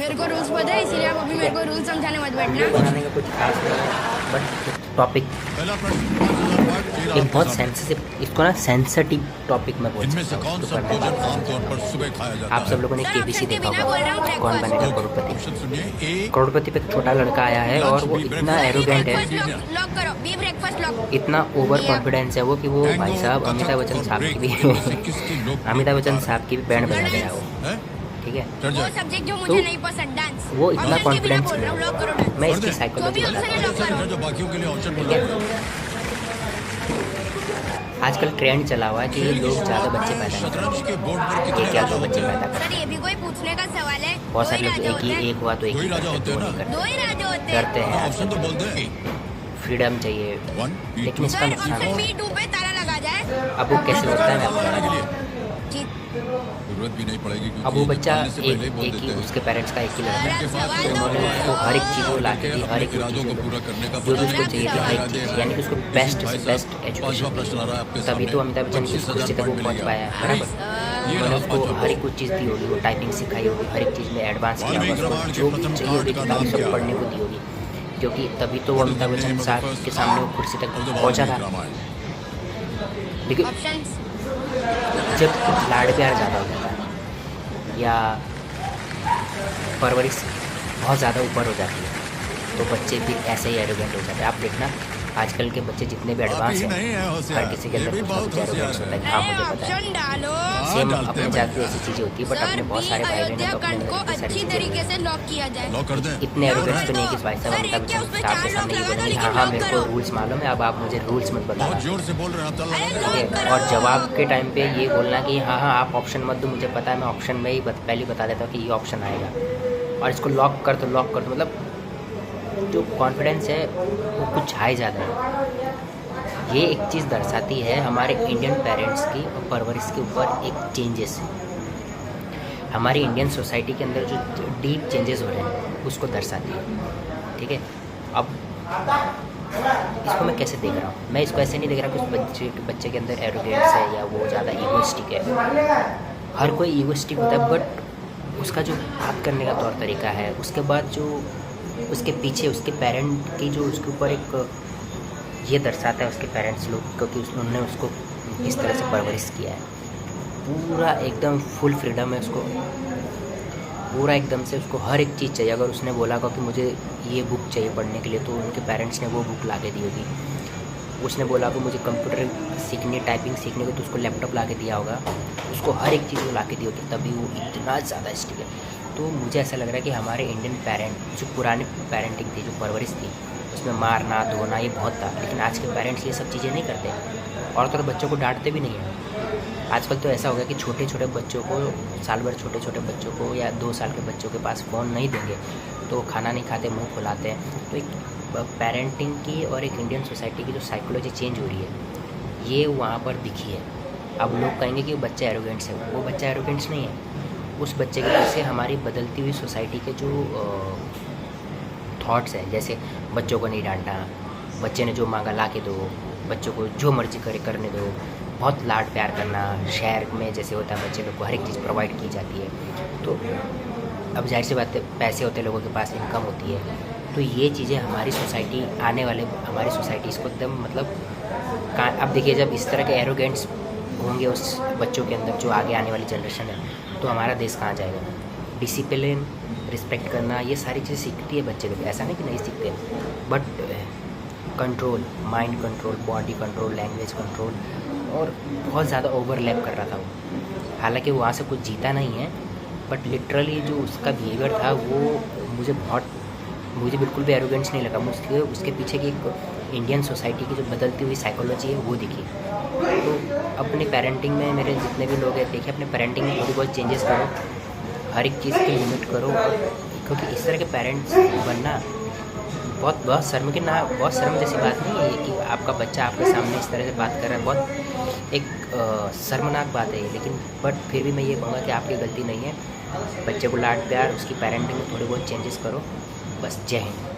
मेरे को रूल्स पता है, इसीलिए आप अभी मेरे को रूल्स समझाने मत बैठना। बनाने का कुछ खास नहीं है, बट टॉपिक एक बहुत सेंसिटिव, इसको ना सेंसिटिव टॉपिक में बोल सकता हूँ। आप सब लोगों ने केबीसी देखा होगा, कौन बनेगा करोड़पति। करोड़पति पे एक छोटा लड़का आया है और वो इतना एरोगेंट है, इतना ओवर कॉन्फिडेंस है वो कि वो भाई साहब अमिताभ बच्चन साहब की भी अमिताभ बच्चन साहब की भी बैंड बजा गया वो, ठीक है। वो सब्जेक्ट जो मुझे नहीं पसंद, डांस, वो इतना कॉन्फिडेंस है। मैं इसकी साइकोलॉजी बताता हूँ। आजकल ट्रेंड चला हुआ है कि लोग ज़्यादा बच्चे पैदा नहीं करते। ये क्या दो बच्चे पैदा करते हैं? ये भी कोई पूछने का सवाल है? बहुत सारे लोग एक हुआ तो एक ही करते, दो नहीं करते, डरते हैं। फ्रीडम चाहिए, लेकिन इसका नुकसान है। ताला लगा जाए। अब वो कैसे होता है मैं आपको बताता हूँ। जरूरत भी नहीं पड़ेगी। अब वो बच्चा एक ही उसके पेरेंट्स का एक ही लड़का है, तो उन्होंने उसको हर एक चीज़ वो ला के दी, हर एक चीज़ जो भी उसको चाहिए थी, हर एक चीज़, यानी कि उसको बेस्ट से बेस्ट एजुकेशन। तभी तो अमिताभ बच्चन की कुर्सी तक वो पहुँच पाया है, बराबर। उन्होंने उसको हर एक कुछ चीज़ दी होगी, वो टाइपिंग सिखाई होगी, हर एक चीज़ में एडवांस किया होगा, जो भी चाहिए होगी किताबें सब पढ़ने को दी होगी, क्योंकि तभी तो वो अमिताभ बच्चन साहब के सामने वो कुर्सी तक पहुँचा था। लेकिन जब लाड प्यार ज़्यादा हो जाता है या परवरिश बहुत ज़्यादा ऊपर हो जाती है, तो बच्चे फिर ऐसे ही एरोगेंट हो जाते हैं। आप देखना आजकल के बच्चे जितने भी एडवांस हैं, हर किसी के अंदर कुछ ना कुछ एरोगेंस होता है। हाँ, मुझे पता है, सेम अपने जाति ऐसी चीज़ें होती है, बट अपने बहुत सारे भाई बहन तो अपने अच्छी तरीके से लॉक किया जाए। इतने एरोगेंस तो नहीं कि भाई साहब अमिताभ बच्चन साहब के सामने ये बोलेंगे हाँ हाँ मेरे को रूल्स मालूम है, अब आप मुझे रूल्स मत बताना, ठीक है। और जवाब के टाइम पे ये बोलना कि हाँ हाँ आप ऑप्शन मत दो, मुझे पता है, मैं ऑप्शन में ही पहले बता देता हूँ कि ये ऑप्शन आएगा, और इसको लॉक कर दो, लॉक कर दो। मतलब जो कॉन्फिडेंस है वो कुछ हाई ज़्यादा है। ये एक चीज़ दर्शाती है हमारे इंडियन पेरेंट्स की परवरिश के ऊपर एक चेंजेस है। हमारी इंडियन सोसाइटी के अंदर जो डीप चेंजेस हो रहे हैं उसको दर्शाती है, ठीक है। अब इसको मैं कैसे देख रहा हूँ, मैं इसको ऐसे नहीं देख रहा कि उस बच्चे के अंदर एरोगेंस है या वो ज़्यादा ईगोइस्टिक है। हर कोई ईगोइस्टिक होता है, बट उसका जो बात करने का तौर तरीका है, उसके बाद जो उसके पीछे उसके पेरेंट की जो उसके ऊपर एक ये दर्शाता है उसके पेरेंट्स लोग, क्योंकि उन्होंने उसको इस तरह से परवरिश किया है। पूरा एकदम फुल फ्रीडम है उसको, पूरा एकदम से उसको हर एक चीज़ चाहिए। अगर उसने बोला होगा कि मुझे ये बुक चाहिए पढ़ने के लिए, तो उनके पेरेंट्स ने वो बुक ला के दी होगी। उसने बोला कि मुझे कंप्यूटर सीखने, टाइपिंग सीखने को, तो उसको लैपटॉप ला के दिया होगा, उसको हर एक चीज़ वो ला के दी होगी, तभी वो इतना ज़्यादा स्टिक है। तो मुझे ऐसा लग रहा है कि हमारे इंडियन पेरेंट जो पुराने पेरेंटिंग थी, जो परवरिश थी, उसमें मारना धोना ये बहुत था, लेकिन आज के पेरेंट्स ये सब चीज़ें नहीं करते, और तो बच्चों को डांटते भी नहीं हैं। आजकल तो ऐसा हो गया कि छोटे छोटे बच्चों को, साल भर छोटे छोटे बच्चों को या 2 साल के बच्चों के पास फ़ोन नहीं देंगे तो खाना नहीं खाते, मुंह फुलाते हैं। तो एक पेरेंटिंग की और एक इंडियन सोसाइटी की जो साइकोलॉजी चेंज हो रही है, ये वहाँ पर दिखी है। अब लोग कहेंगे कि बच्चा एरोगेंट्स है, वो बच्चा एरोगेंट्स नहीं है। उस बच्चे के पीछे हमारी बदलती हुई सोसाइटी के जो थॉट्स हैं, जैसे बच्चों को नहीं डांटना, बच्चे ने जो मांगा ला के दो, बच्चों को जो मर्जी करने दो, बहुत लाड प्यार करना। शहर में जैसे होता है बच्चे लोग को हर एक चीज़ प्रोवाइड की जाती है, तो अब जाहिर सी बात है पैसे होते लोगों के पास, इनकम होती है, तो ये चीज़ें हमारी सोसाइटी आने वाले हमारी सोसाइटी इसको एकदम मतलब अब देखिए जब इस तरह के एरोगेंट्स होंगे उस बच्चों के अंदर, जो आगे आने वाली जनरेशन है, तो हमारा देश कहाँ जाएगा। डिसिप्लिन, रिस्पेक्ट करना, ये सारी चीज़ें सीखती है बच्चे लोग, ऐसा नहीं कि नहीं सीखते, but control, mind control, body control, language control, और बहुत ज़्यादा ओवरलैप कर रहा था वो। हालांकि वो वहाँ से कुछ जीता नहीं है, बट लिटरली जो उसका बिहेवियर था वो मुझे बिल्कुल भी एरोगेंस नहीं लगा। मुझे उसके पीछे की एक इंडियन सोसाइटी की जो बदलती हुई साइकोलॉजी है वो दिखी। तो अपने पेरेंटिंग में मेरे जितने भी लोग हैं, देखिए अपने पेरेंटिंग में थोड़ी बहुत चेंजेस करो, हर एक चीज़ की लिमिट करो, क्योंकि इस तरह के पेरेंट्स बनना बहुत शर्म जैसी बात नहीं है कि आपका बच्चा आपके सामने इस तरह से बात कर रहा है, बहुत एक शर्मनाक बात है। लेकिन बट फिर भी मैं ये कहूँगा कि आपकी गलती नहीं है, बच्चे को लाड प्यार, उसकी पेरेंटिंग में थोड़ी बहुत चेंजेस करो, बस। जय हिंद।